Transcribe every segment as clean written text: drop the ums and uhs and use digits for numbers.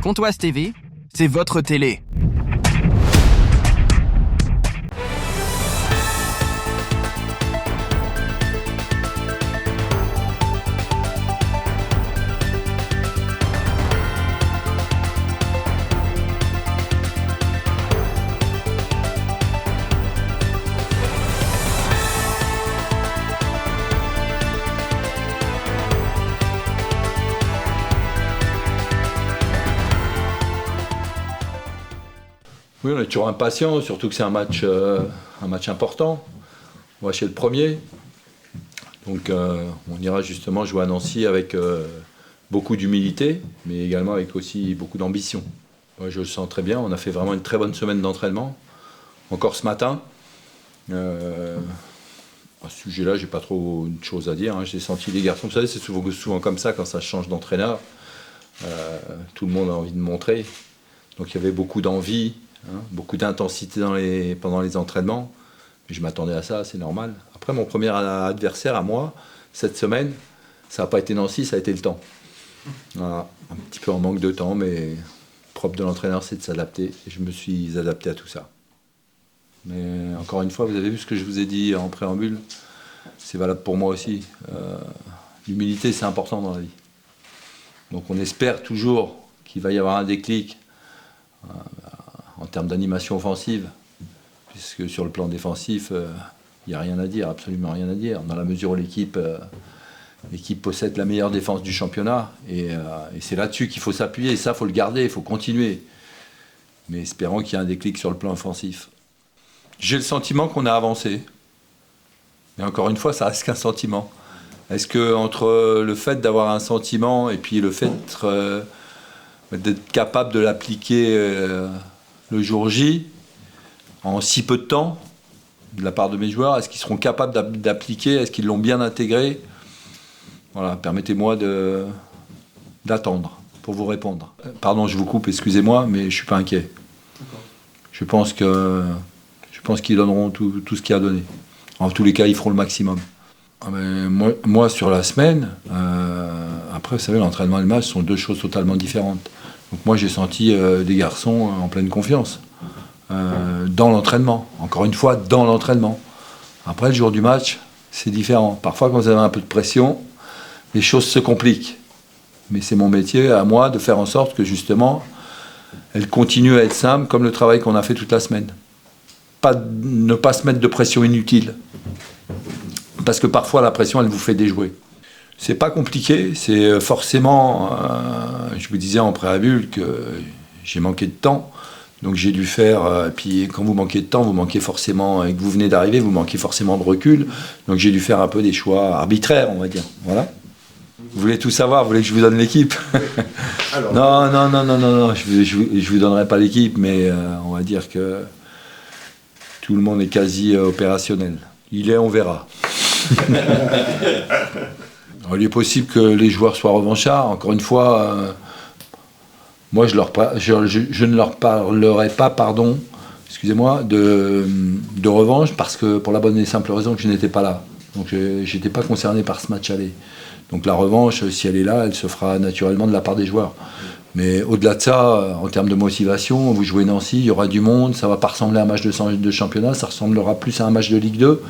Pontoise TV, c'est votre télé. Oui, on est toujours impatient, surtout que c'est un match important. On va chez le premier. Donc on ira justement jouer à Nancy avec beaucoup d'humilité, mais également avec aussi beaucoup d'ambition. Moi, je le sens très bien, on a fait vraiment une très bonne semaine d'entraînement. Encore ce matin. À ce sujet-là, j'ai pas trop de choses à dire. J'ai senti les garçons, vous savez, c'est souvent comme ça quand ça change d'entraîneur. Tout le monde a envie de montrer. Donc il y avait beaucoup d'envie. Beaucoup d'intensité pendant les entraînements. Je m'attendais à ça, c'est normal. Après, mon premier adversaire à moi, cette semaine, ça n'a pas été Nancy, ça a été le temps. Voilà, un petit peu en manque de temps, mais le propre de l'entraîneur, c'est de s'adapter. Et je me suis adapté à tout ça. Mais encore une fois, vous avez vu ce que je vous ai dit en préambule, c'est valable pour moi aussi. L'humilité, c'est important dans la vie. Donc on espère toujours qu'il va y avoir un déclic en termes d'animation offensive, puisque sur le plan défensif, il n'y a rien à dire, absolument rien à dire. Dans la mesure où l'équipe possède la meilleure défense du championnat, et c'est là-dessus qu'il faut s'appuyer, et ça, il faut le garder, il faut continuer. Mais espérons qu'il y ait un déclic sur le plan offensif. J'ai le sentiment qu'on a avancé. Mais encore une fois, ça reste qu'un sentiment. Est-ce que entre le fait d'avoir un sentiment et puis le fait d'être capable de l'appliquer le jour J, en si peu de temps, de la part de mes joueurs, est-ce qu'ils seront capables d'appliquer, est-ce qu'ils l'ont bien intégré? Voilà, permettez-moi d'attendre pour vous répondre. Pardon, je vous coupe, excusez-moi, mais je ne suis pas inquiet. Je pense qu'ils donneront tout ce qu'il y a à donner. En tous les cas, ils feront le maximum. Moi, sur la semaine, après, vous savez, l'entraînement et le match sont deux choses totalement différentes. Donc moi, j'ai senti des garçons en pleine confiance dans l'entraînement. Encore une fois, dans l'entraînement. Après, le jour du match, c'est différent. Parfois, quand vous avez un peu de pression, les choses se compliquent. Mais c'est mon métier, à moi, de faire en sorte que, justement, elles continuent à être simples, comme le travail qu'on a fait toute la semaine. Ne pas se mettre de pression inutile. Parce que parfois, la pression, elle vous fait déjouer. C'est pas compliqué, c'est forcément, je vous disais en préambule que j'ai manqué de temps, donc j'ai dû faire, puis quand vous manquez de temps, vous manquez forcément, et que vous venez d'arriver, vous manquez forcément de recul, donc j'ai dû faire un peu des choix arbitraires, on va dire, voilà. Vous voulez tout savoir, vous voulez que je vous donne l'équipe? Alors, non, je vous donnerai pas l'équipe, mais on va dire que tout le monde est quasi opérationnel. On verra. Il est possible que les joueurs soient revanchards. Encore une fois, moi je ne leur parlerai pas, excusez-moi, de revanche, parce que pour la bonne et simple raison que je n'étais pas là. Donc je n'étais pas concerné par ce match aller. Donc la revanche, si elle est là, elle se fera naturellement de la part des joueurs. Mais au-delà de ça, en termes de motivation, vous jouez Nancy, il y aura du monde, ça ne va pas ressembler à un match de championnat, ça ressemblera plus à un match de Ligue 2.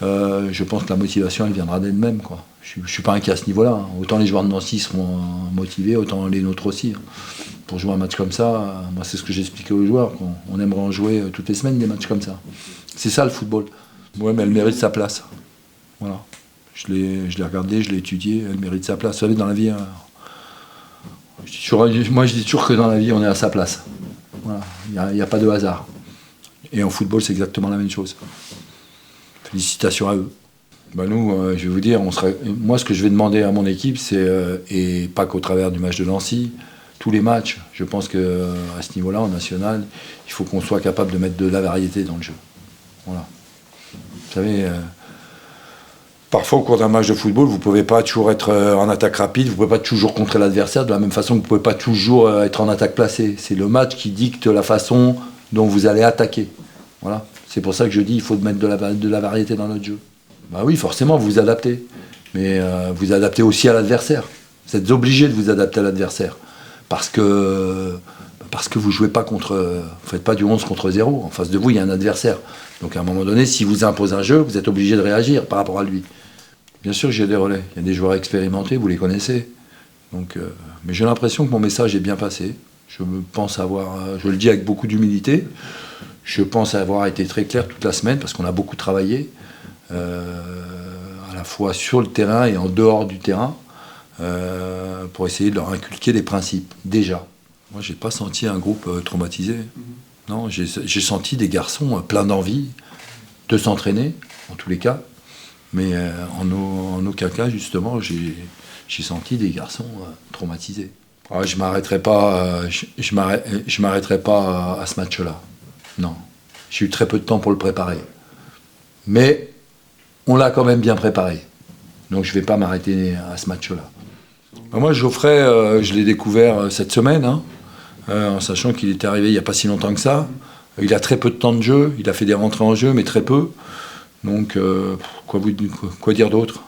Je pense que la motivation, elle viendra d'elle-même, quoi. Je ne suis pas inquiet à ce niveau-là. Autant les joueurs de Nancy seront motivés, autant les nôtres aussi. Pour jouer un match comme ça, moi c'est ce que j'expliquais aux joueurs. On aimerait en jouer toutes les semaines des matchs comme ça. C'est ça le football. Ouais, mais elle mérite sa place. Voilà. Je l'ai regardé, je l'ai étudié, elle mérite sa place. Vous savez, dans la vie, moi je dis toujours que dans la vie, on est à sa place. Voilà. Il n'y a pas de hasard. Et en football, c'est exactement la même chose. Félicitations à eux. Nous, je vais vous dire, moi ce que je vais demander à mon équipe, c'est, et pas qu'au travers du match de Nancy, tous les matchs, je pense qu'à ce niveau-là, en national, il faut qu'on soit capable de mettre de la variété dans le jeu. Voilà. Vous savez, parfois au cours d'un match de football, vous ne pouvez pas toujours être en attaque rapide, vous ne pouvez pas toujours contrer l'adversaire, de la même façon que vous ne pouvez pas toujours être en attaque placée. C'est le match qui dicte la façon dont vous allez attaquer. Voilà. C'est pour ça que je dis qu'il faut mettre de la variété dans notre jeu. Oui, forcément, vous vous adaptez. Mais vous adaptez aussi à l'adversaire. Vous êtes obligé de vous adapter à l'adversaire. parce que vous jouez pas faites pas du 11 contre 0. En face de vous, il y a un adversaire. Donc à un moment donné, si vous impose un jeu, vous êtes obligé de réagir par rapport à lui. Bien sûr que j'ai des relais. Il y a des joueurs expérimentés, vous les connaissez. Donc, mais j'ai l'impression que mon message est bien passé. Je le dis avec beaucoup d'humilité, je pense avoir été très clair toute la semaine parce qu'on a beaucoup travaillé, à la fois sur le terrain et en dehors du terrain, pour essayer de leur inculquer des principes, déjà. Moi, j'ai pas senti un groupe traumatisé. Non, j'ai senti des garçons pleins d'envie de s'entraîner, en tous les cas, mais en aucun cas, justement, j'ai senti des garçons traumatisés. Je m'arrêterai pas, je m'arrêterai pas à ce match-là. Non, j'ai eu très peu de temps pour le préparer. Mais on l'a quand même bien préparé. Donc je ne vais pas m'arrêter à ce match-là. Moi, Geoffrey, je l'ai découvert cette semaine, en sachant qu'il était arrivé il n'y a pas si longtemps que ça. Il a très peu de temps de jeu, il a fait des rentrées en jeu, mais très peu. Donc, quoi dire d'autre?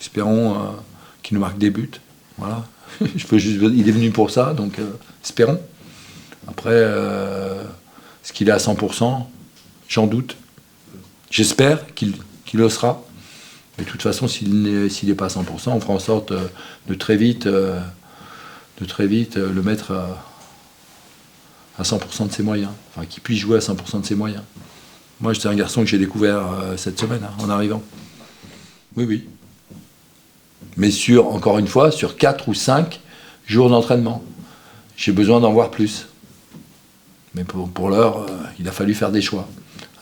Espérons qu'il nous marque des buts. Voilà. Il est venu pour ça, donc espérons. Après, est-ce qu'il est à 100%? J'en doute. J'espère qu'il le sera. Mais de toute façon, s'il n'est pas à 100%, on fera en sorte de très vite le mettre à 100% de ses moyens. Enfin, qu'il puisse jouer à 100% de ses moyens. Moi, c'est un garçon que j'ai découvert cette semaine, en arrivant. Oui. Mais encore une fois, sur 4 ou 5 jours d'entraînement. J'ai besoin d'en voir plus. Mais pour l'heure, il a fallu faire des choix.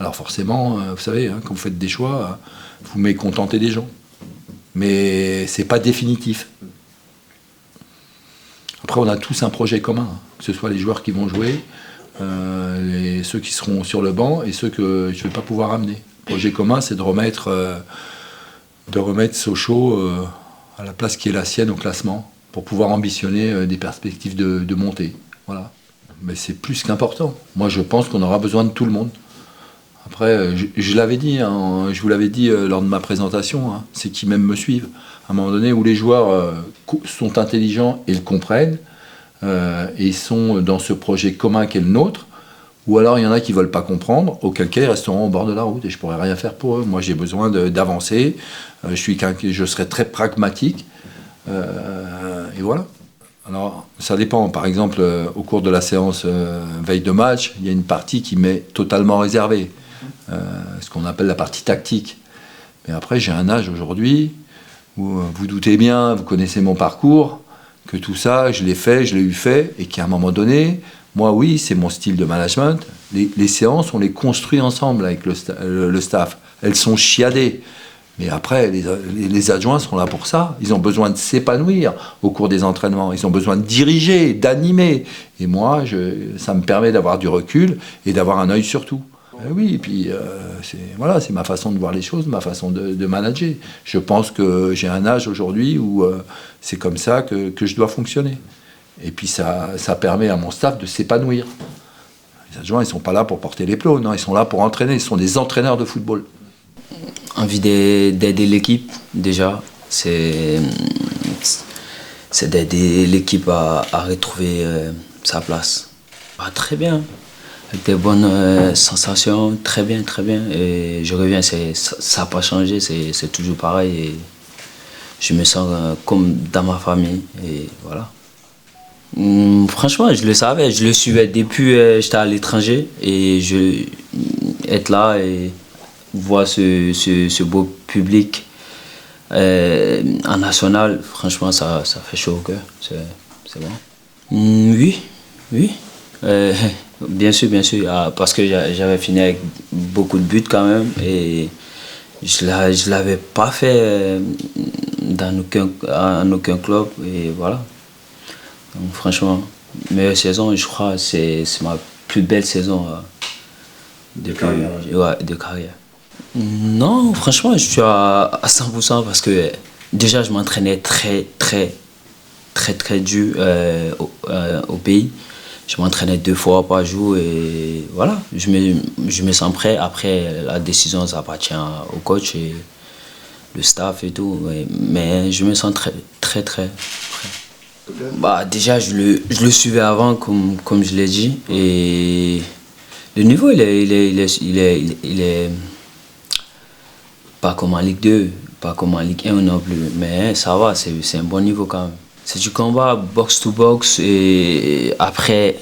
Alors forcément, vous savez, quand vous faites des choix, vous mécontentez des gens. Mais c'est pas définitif. Après, on a tous un projet commun, que ce soit les joueurs qui vont jouer, ceux qui seront sur le banc et ceux que je ne vais pas pouvoir amener. Le projet commun, c'est de remettre Sochaux à la place qui est la sienne au classement, pour pouvoir ambitionner des perspectives de montée. Voilà. Mais c'est plus qu'important. Moi, je pense qu'on aura besoin de tout le monde. Après, je l'avais dit, je vous l'avais dit lors de ma présentation, c'est qui même me suivent. À un moment donné où les joueurs sont intelligents et le comprennent, et sont dans ce projet commun qu'est le nôtre, ou alors il y en a qui ne veulent pas comprendre, auquel cas ils resteront au bord de la route et je ne pourrai rien faire pour eux. Moi, j'ai besoin d'avancer, je serai très pragmatique, et voilà. Alors, ça dépend. Par exemple, au cours de la séance veille de match, il y a une partie qui m'est totalement réservée, ce qu'on appelle la partie tactique. Mais après, j'ai un âge aujourd'hui où vous doutez bien, vous connaissez mon parcours, que tout ça, je l'ai eu fait, et qu'à un moment donné, moi, oui, c'est mon style de management. Les séances, on les construit ensemble avec le staff. Elles sont chiadées. Mais après, les adjoints sont là pour ça. Ils ont besoin de s'épanouir au cours des entraînements. Ils ont besoin de diriger, d'animer. Et moi, ça me permet d'avoir du recul et d'avoir un œil sur tout. Oui, et puis c'est ma façon de voir les choses, ma façon de manager. Je pense que j'ai un âge aujourd'hui où c'est comme ça que je dois fonctionner. Et puis ça permet à mon staff de s'épanouir. Les adjoints, ils ne sont pas là pour porter les plots, non, ils sont là pour entraîner. Ils sont des entraîneurs de football. Envie d'aider l'équipe, déjà. C'est d'aider l'équipe à retrouver sa place. Très bien. Avec des bonnes sensations, très bien. Et je reviens, ça n'a pas changé, c'est toujours pareil. Et je me sens comme dans ma famille. Et voilà. Franchement, je le savais, je le suivais depuis j'étais à l'étranger. Et être là et voir ce beau public en national, franchement, ça fait chaud au cœur. C'est bon. Oui. Bien sûr, parce que j'avais fini avec beaucoup de buts quand même et je l'avais pas fait en aucun club et voilà. Donc franchement, meilleure saison, je crois, c'est ma plus belle saison de carrière. Non, franchement, je suis à 100% parce que déjà je m'entraînais très dur au pays. Je m'entraînais 2 fois par jour et voilà, je me sens prêt. Après, la décision, ça appartient au coach et le staff et tout. Mais je me sens très prêt. Déjà, je le suivais avant, comme je l'ai dit. Et le niveau, il est pas comme en Ligue 2, pas comme en Ligue 1 non plus. Mais ça va, c'est un bon niveau quand même. C'est du combat box to box. Et après,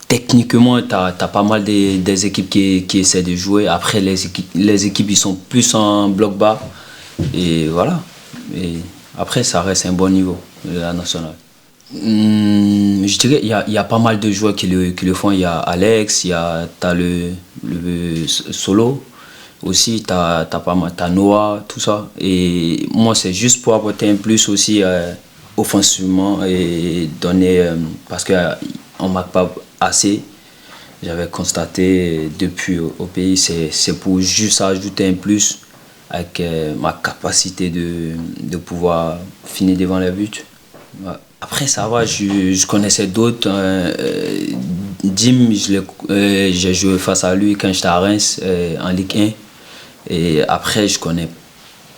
techniquement, tu as pas mal des équipes qui essaient de jouer. Après, les équipes, ils sont plus en bloc bas. Et voilà. Et après, ça reste un bon niveau, la nationale. Je dirais qu'il y a pas mal de joueurs qui le font. Il y a Alex, t'as le Solo aussi, t'as Noah, tout ça. Et moi, c'est juste pour apporter un plus aussi offensivement et donner. Parce qu'on ne marque pas assez. J'avais constaté depuis au pays, c'est pour juste ajouter un plus avec ma capacité de pouvoir finir devant les buts. Ouais. Après, ça va, je connaissais d'autres. Dim, j'ai joué face à lui quand j'étais à Reims en Ligue 1. Et après, je connais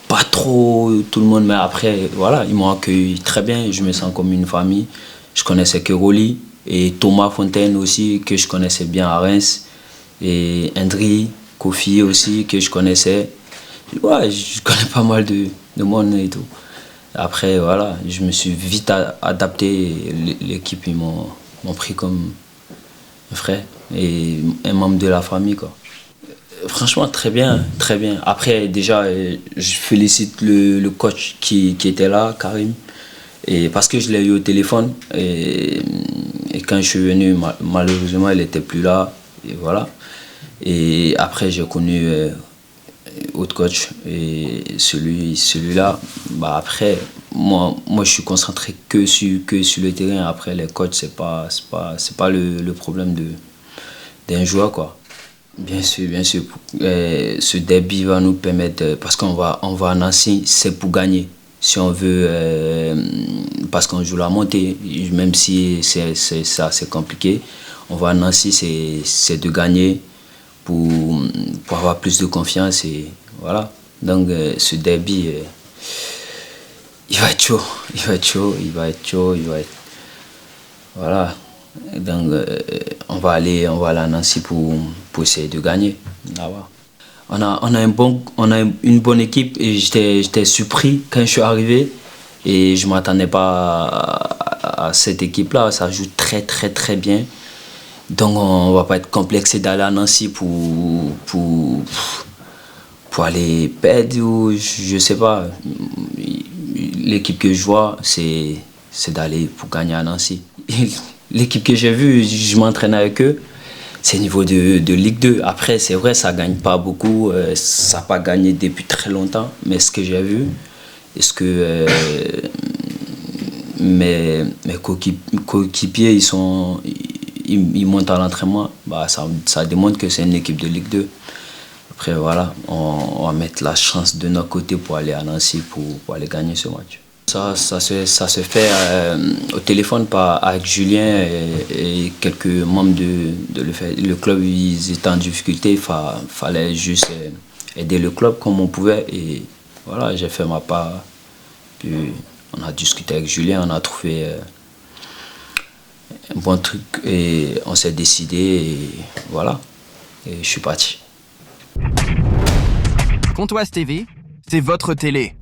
pas trop tout le monde, mais après, voilà, ils m'ont accueilli très bien. Je me sens comme une famille. Je connaissais que Rolly et Thomas Fontaine aussi, que je connaissais bien à Reims. Et Hendry, Kofi aussi, que je connaissais. Ouais, je connais pas mal de monde et tout. Après, voilà, je me suis vite adapté. L'équipe, ils m'ont pris comme un frère et un membre de la famille, quoi. Franchement, très bien, très bien. Après, déjà, je félicite le coach qui était là, Karim, et parce que je l'ai eu au téléphone. Et quand je suis venu, malheureusement, il n'était plus là. Et voilà. Et après, j'ai connu autre coach. Et celui-là, après, moi, je suis concentré que sur le terrain. Après, les coachs, c'est pas le problème d'un joueur, quoi. Bien sûr, bien sûr. Ce derby va nous permettre, parce qu'on va à Nancy, c'est pour gagner. Si on veut, parce qu'on joue la montée, même si c'est assez compliqué, on va à Nancy, c'est de gagner pour avoir plus de confiance. Et voilà. Donc, ce derby, il va être chaud. Il va être chaud, il va être chaud, il va être. Voilà. Donc, on va aller à Nancy pour essayer de gagner. Là-bas. On a une bonne équipe et j'étais surpris quand je suis arrivé et je ne m'attendais pas à cette équipe-là. Ça joue très très très bien. Donc on ne va pas être complexé d'aller à Nancy pour aller perdre ou je ne sais pas. L'équipe que je vois, c'est d'aller pour gagner à Nancy. L'équipe que j'ai vue, je m'entraîne avec eux, c'est niveau de Ligue 2. Après, c'est vrai, ça ne gagne pas beaucoup, ça n'a pas gagné depuis très longtemps, mais ce que j'ai vu, est-ce que mes coéquipiers, ils montent à l'entraînement, ça démontre que c'est une équipe de Ligue 2. Après, voilà, on va mettre la chance de notre côté pour aller à Nancy, pour aller gagner ce match. Ça se fait au téléphone avec Julien et quelques membres de le club. Ils étaient en difficulté, il fallait juste aider le club comme on pouvait. Et voilà, j'ai fait ma part. Puis on a discuté avec Julien, on a trouvé un bon truc et on s'est décidé. Et voilà, et je suis parti. Pontoise TV, c'est votre télé.